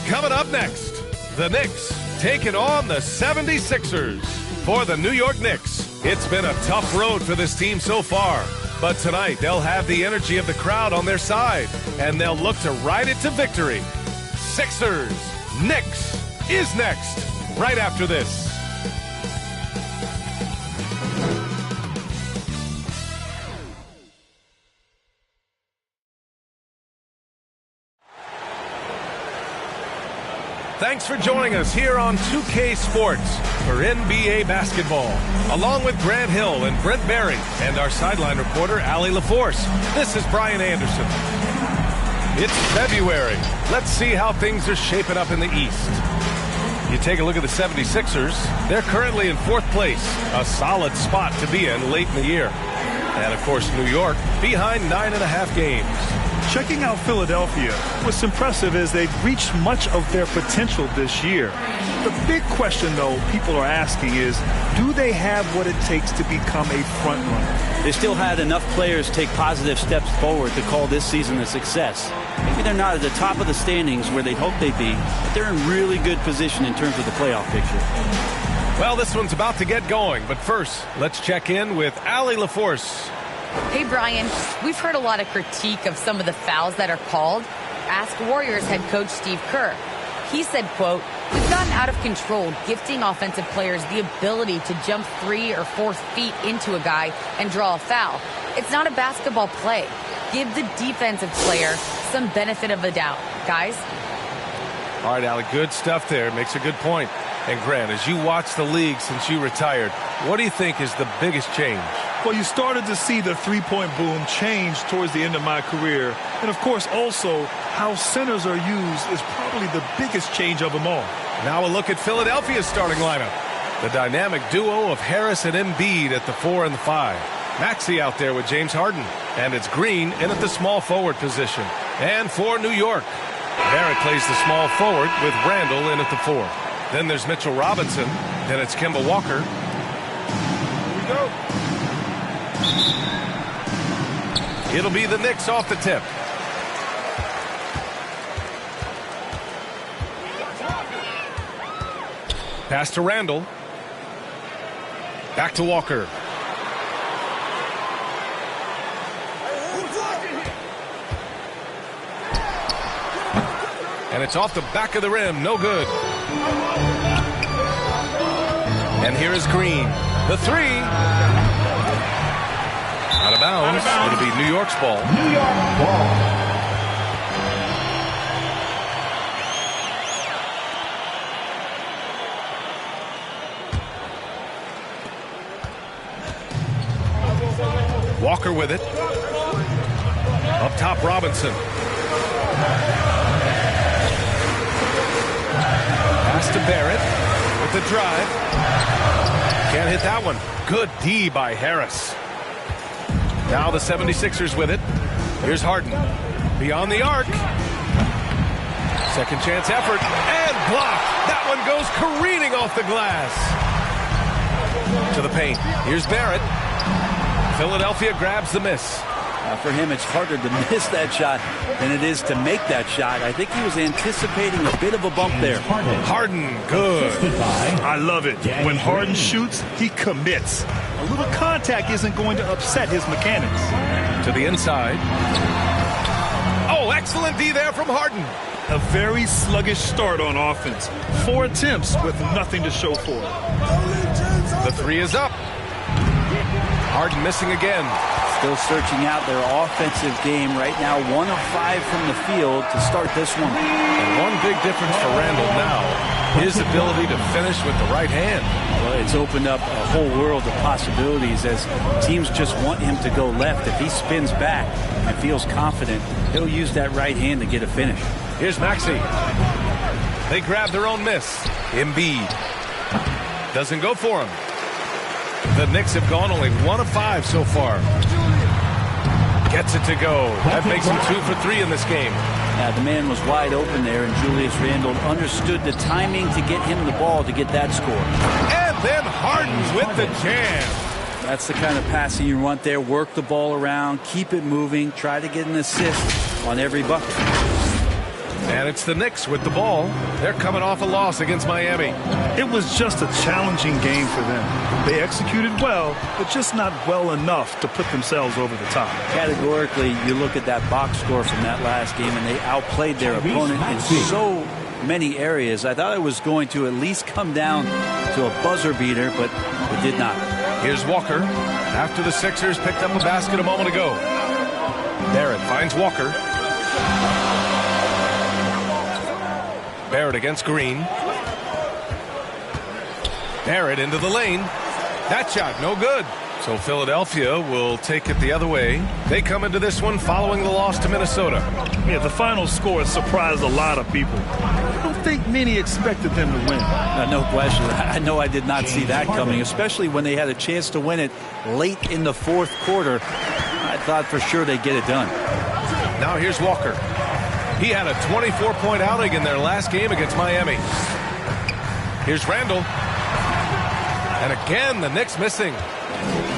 Coming up next, the Knicks taking on the 76ers. For the New York Knicks, it's been a tough road for this team so far. But tonight, they'll have the energy of the crowd on their side, and they'll look to ride it to victory. Sixers, Knicks is next, right after this. Thanks for joining us here on 2K Sports for NBA basketball. Along with Grant Hill and Brent Barry and our sideline reporter, Allie LaForce, this is Brian Anderson. It's February. Let's see how things are shaping up in the East. You take a look at the 76ers. They're currently in 4th place, a solid spot to be in late in the year. And, of course, New York behind 9.5 games. Checking out Philadelphia, what's impressive is they've reached much of their potential this year. The big question, though, people are asking is, do they have what it takes to become a front runner? They still had enough players take positive steps forward to call this season a success. Maybe they're not at the top of the standings where they'd hope they'd be, but they're in really good position in terms of the playoff picture. Well, this one's about to get going, but first, let's check in with Allie LaForce. Hey, Brian, we've heard a lot of critique of some of the fouls that are called. Ask Warriors head coach Steve Kerr. He said, quote, "We've gotten out of control, gifting offensive players the ability to jump 3 or 4 feet into a guy and draw a foul. It's not a basketball play. Give the defensive player some benefit of the doubt, guys." All right, Allie, good stuff there. Makes a good point. And Grant, as you watch the league since you retired, what do you think is the biggest change? Well, you started to see the three-point boom change towards the end of my career. And, of course, also how centers are used is probably the biggest change of them all. Now a look at Philadelphia's starting lineup. The dynamic duo of Harris and Embiid at the 4 and the 5. Maxey out there with James Harden. And it's Green in at the small forward position. And for New York, Barrett plays the small forward with Randall in at the 4. Then there's Mitchell Robinson. Then it's Kemba Walker. Here we go. It'll be the Knicks off the tip. Pass to Randall. Back to Walker. And it's off the back of the rim. No good. And here is Green. The 3. Out of bounds. It'll be New York's ball. New York ball. Walker with it. Up top, Robinson. Pass to Barrett with the drive. Can't hit that one. Good D by Harris. Now the 76ers with it. Here's Harden. Beyond the arc. Second chance effort. And blocked. That one goes careening off the glass. To the paint. Here's Barrett. Philadelphia grabs the miss. For him, it's harder to miss that shot than it is to make that shot. I think he was anticipating a bit of a bump there. Harden, good. I love it. When Harden shoots, he commits. A little contact isn't going to upset his mechanics. To the inside. Oh, excellent D there from Harden. A very sluggish start on offense. 4 attempts with nothing to show for it. The 3 is up. Harden missing again. Still searching out their offensive game right now. 1 of 5 from the field to start this one. And one big difference for Randall now, his ability to finish with the right hand. Well, it's opened up a whole world of possibilities as teams just want him to go left. If he spins back and feels confident, he'll use that right hand to get a finish. Here's Maxey. They grab their own miss. Embiid doesn't go for him. The Knicks have gone only 1 of 5 so far. Gets it to go. That makes him 2 for 3 in this game. The man was wide open there, and Julius Randle understood the timing to get him the ball to get that score. And then Harden with the jam. That's the kind of passing you want there. Work the ball around, keep it moving, try to get an assist on every bucket. And it's the Knicks with the ball. They're coming off a loss against Miami. It was just a challenging game for them. They executed well, but just not well enough to put themselves over the top. Categorically, you look at that box score from that last game, and they outplayed their opponent in so many areas. I thought it was going to at least come down to a buzzer beater, but it did not. Here's Walker after the Sixers picked up a basket a moment ago. Barrett finds Walker. Barrett against Green. Barrett into the lane. That shot no good. So Philadelphia will take it the other way. They come into this one following the loss to Minnesota. Yeah, the final score surprised a lot of people. I don't think many expected them to win. No question. I know I did not see that coming, especially when they had a chance to win it late in the fourth quarter. I thought for sure they'd get it done. Now here's Walker. He had a 24-point outing in their last game against Miami. Here's Randall. And again, the Knicks missing.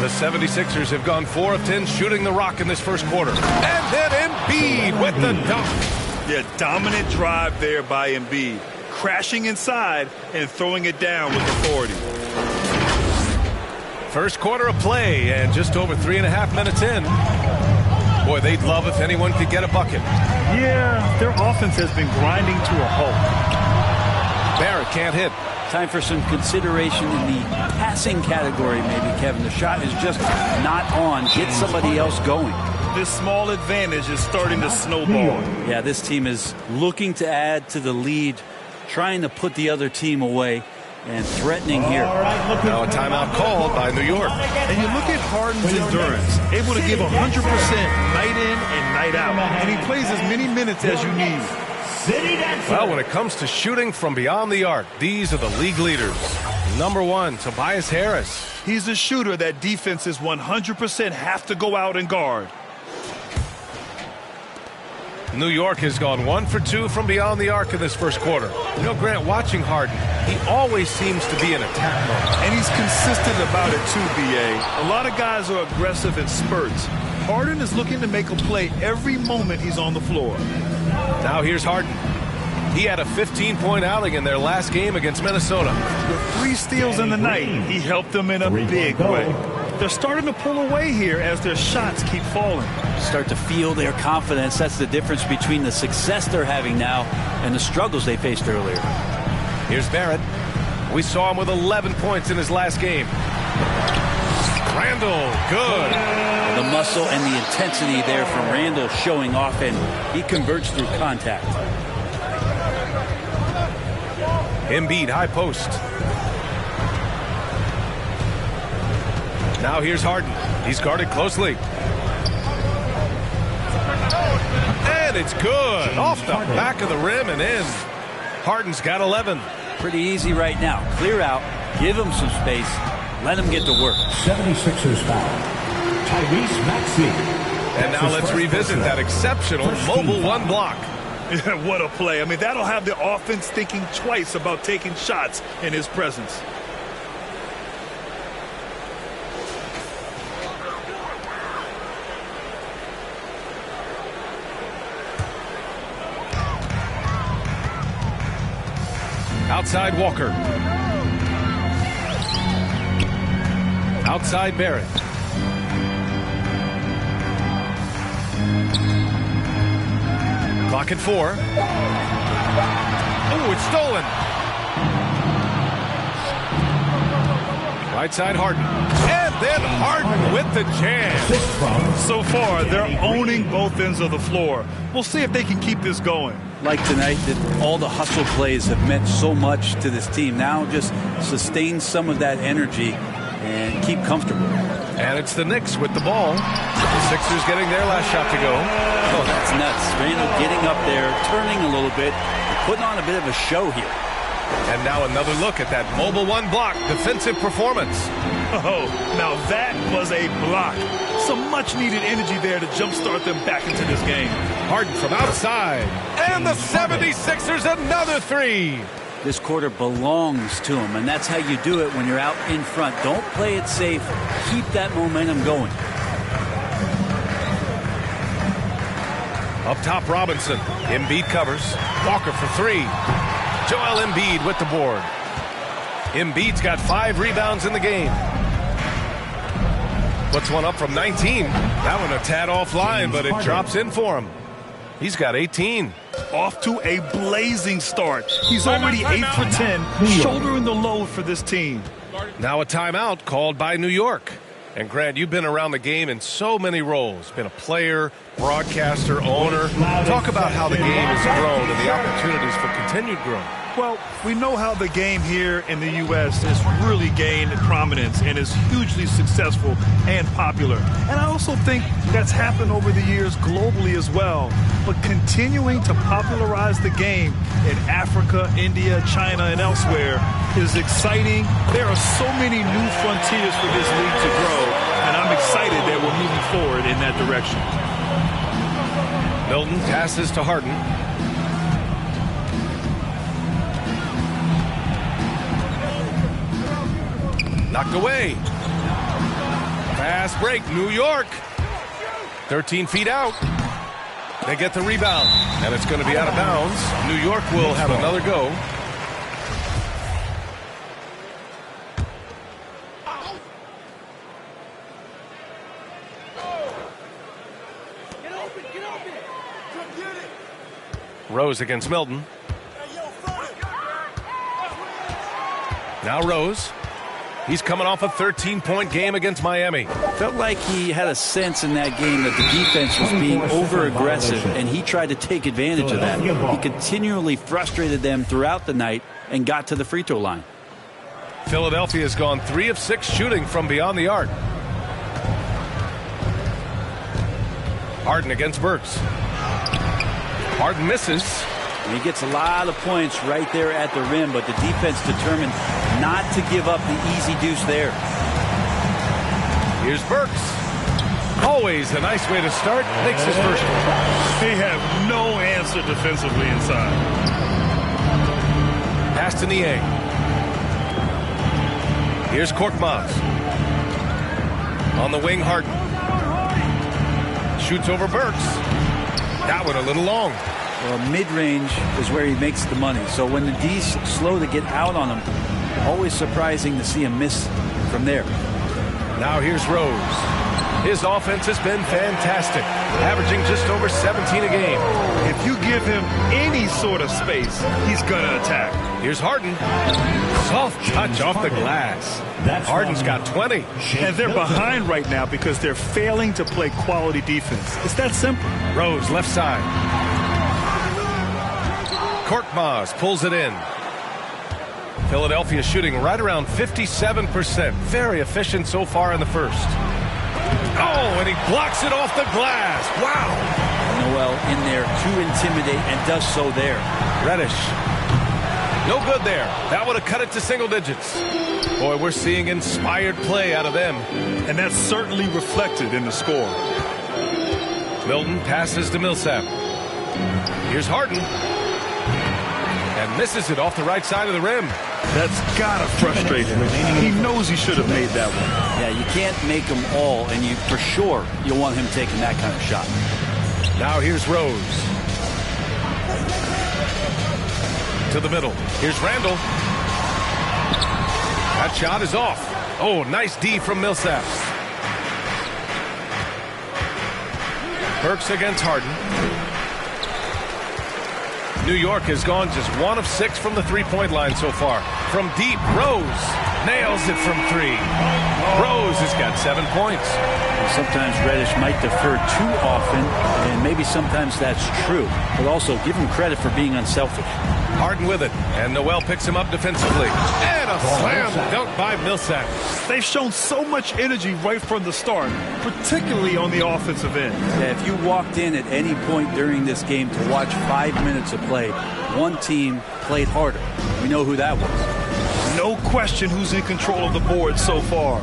The 76ers have gone 4 of 10 shooting the rock in this first quarter. And then Embiid with the dunk. Yeah, dominant drive there by Embiid. Crashing inside and throwing it down with authority. First quarter of play and just over 3.5 minutes in. Boy, they'd love if anyone could get a bucket. Yeah, their offense has been grinding to a halt. Barrett can't hit. Time for some consideration in the passing category, maybe, Kevin. The shot is just not on. Get somebody else going. This small advantage is starting to snowball. Yeah, this team is looking to add to the lead, trying to put the other team away, and threatening here. Now a timeout called by New York. And you look at Harden's endurance, able to give 100% night in and night out. And he plays as many minutes as you need. Well, when it comes to shooting from beyond the arc, these are the league leaders. Number 1, Tobias Harris. He's a shooter that defenses 100% have to go out and guard. New York has gone 1 for 2 from beyond the arc in this first quarter. You know, Grant, watching Harden, he always seems to be in attack mode. And he's consistent about it too, B.A. A lot of guys are aggressive in spurts. Harden is looking to make a play every moment he's on the floor. Now here's Harden. He had a 15-point outing in their last game against Minnesota. With 3 steals in the night, he helped them in a big way. They're starting to pull away here as their shots keep falling. Start to feel their confidence. That's the difference between the success they're having now and the struggles they faced earlier. Here's Barrett. We saw him with 11 points in his last game. Randall, good. The muscle and the intensity there from Randall showing off, and he converts through contact. Embiid, high post. Now here's Harden. He's guarded closely. And it's good. Off the back of the rim and in. Harden's got 11. Pretty easy right now. Clear out. Give him some space. Let him get to work. 76ers foul. Tyrese Maxey. And now let's revisit that exceptional mobile 1 block. Yeah, what a play. I mean, that'll have the offense thinking twice about taking shots in his presence. Outside Walker. Outside Barrett. Clock at 4. Oh, it's stolen. Right side Harden. And then Harden with the jam. So far, they're owning both ends of the floor. We'll see if they can keep this going. Like tonight, that all the hustle plays have meant so much to this team. Now just sustain some of that energy and keep comfortable. And it's the Knicks with the ball. The Sixers getting their last shot to go. Oh, that's nuts. Randall getting up there, turning a little bit, putting on a bit of a show here. And now another look at that mobile 1 block defensive performance. Oh, now that was a block. Some much-needed energy there to jumpstart them back into this game. Harden from outside. And the 76ers another 3. This quarter belongs to him, and that's how you do it when you're out in front. Don't play it safe. Keep that momentum going. Up top, Robinson. Embiid covers. Walker for three. Joel Embiid with the board. Embiid's got 5 rebounds in the game. Puts one up from 19. That one a tad offline, but it drops in for him. He's got 18. Off to a blazing start. He's already 8 for 10, shouldering the load for this team. Now a timeout called by New York. And Grant, you've been around the game in so many roles. Been a player, broadcaster, owner. Talk about how the game has grown and the opportunities for continued growth. Well, we know how the game here in the U.S. has really gained prominence and is hugely successful and popular. And I also think that's happened over the years globally as well. But continuing to popularize the game in Africa, India, China, and elsewhere is exciting. There are so many new frontiers for this league to grow, and I'm excited that we're moving forward in that direction. Milton passes to Harden. Knocked away. Fast break, New York. 13 feet out. They get the rebound, and it's going to be out of bounds. New York will have another go. Rose against Milton. Now Rose. He's coming off a 13-point game against Miami. Felt like he had a sense in that game that the defense was being over-aggressive, and he tried to take advantage of that. He continually frustrated them throughout the night and got to the free throw line. Philadelphia has gone 3 of 6 shooting from beyond the arc. Harden against Burks. Harden misses. And he gets a lot of points right there at the rim, but the defense determined not to give up the easy deuce there. Here's Burks. Always a nice way to start. Makes his first one. They have no answer defensively inside. Pass to Niang. Here's Korkmaz. On the wing, Harden. Shoots over Burks. That one a little long. Well, mid-range is where he makes the money. So when the D's slow to get out on him, always surprising to see him miss from there. Now here's Rose. His offense has been fantastic, averaging just over 17 a game. If you give him any sort of space, he's going to attack. Here's Harden. Soft touch off the glass. Harden's got 20. And they're behind right now because they're failing to play quality defense. It's that simple. Rose, left side. Korkmaz pulls it in. Philadelphia shooting right around 57%. Very efficient so far in the first. Oh, and he blocks it off the glass. Wow. Noel in there to intimidate and does so there. Reddish. No good there. That would have cut it to single digits. Boy, we're seeing inspired play out of them. And that's certainly reflected in the score. Milton passes to Millsap. Here's Harden. And misses it off the right side of the rim. That's gotta frustrate him. He knows he should have made that one. Yeah, you can't make them all, and you for sure you'll want him taking that kind of shot. Now here's Rose. To the middle. Here's Randall. That shot is off. Oh, nice D from Millsap. Burks against Harden. New York has gone just 1 of 6 from the three-point line so far. From deep, Rose nails it from 3. Rose has got 7 points. Sometimes Reddish might defer too often, and maybe sometimes that's true. But also give him credit for being unselfish. Harden with it, and Noel picks him up defensively. And a slam dunk by Millsap. They've shown so much energy right from the start, particularly on the offensive end. Yeah, if you walked in at any point during this game to watch 5 minutes of play, one team played harder. We know who that was. No question who's in control of the board so far.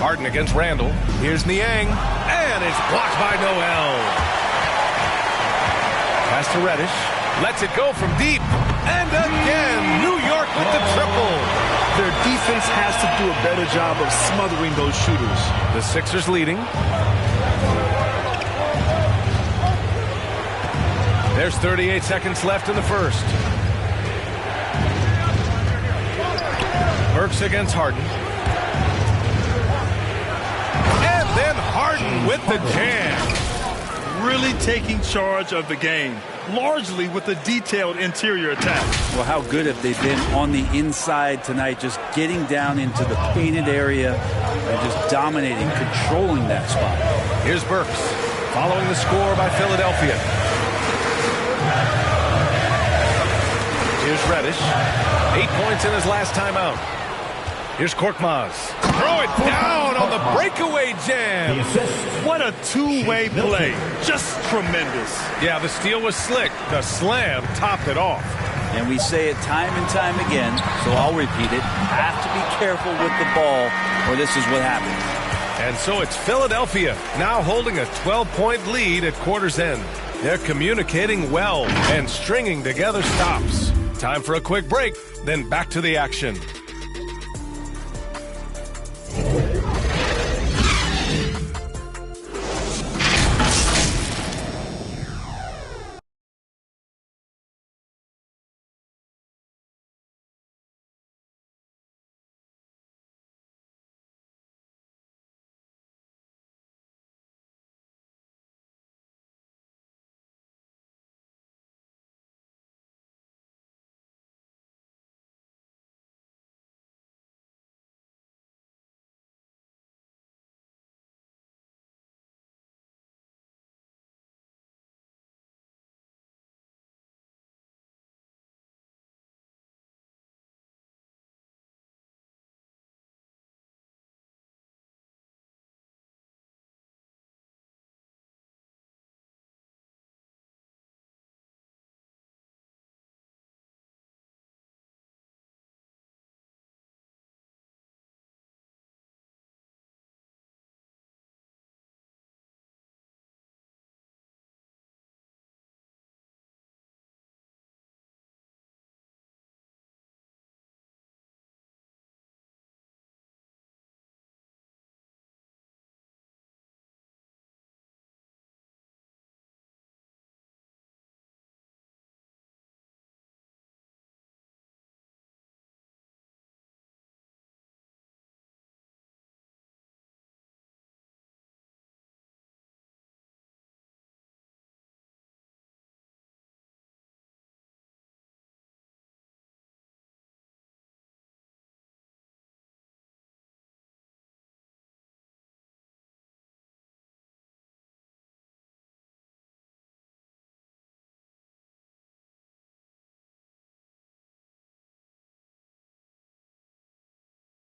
Harden against Randall. Here's Niang, and it's blocked by Noel. Pass to Reddish. Lets it go from deep. And again, New York with the triple. Their defense has to do a better job of smothering those shooters. The Sixers leading. There's 38 seconds left in the first. Burks against Harden. And then Harden with the jam. Really taking charge of the game, largely with a detailed interior attack. Well, how good have they been on the inside tonight, just getting down into the painted area and just dominating, controlling that spot. Here's Burks following the score by Philadelphia. Here's Reddish. 8 points in his last time out. Here's Korkmaz. Throw it down on the breakaway jam. What a two-way play. Just tremendous. Yeah, the steal was slick. The slam topped it off. And we say it time and time again, so I'll repeat it. Have to be careful with the ball, or this is what happens. And so it's Philadelphia now holding a 12-point lead at quarter's end. They're communicating well and stringing together stops. Time for a quick break, then back to the action.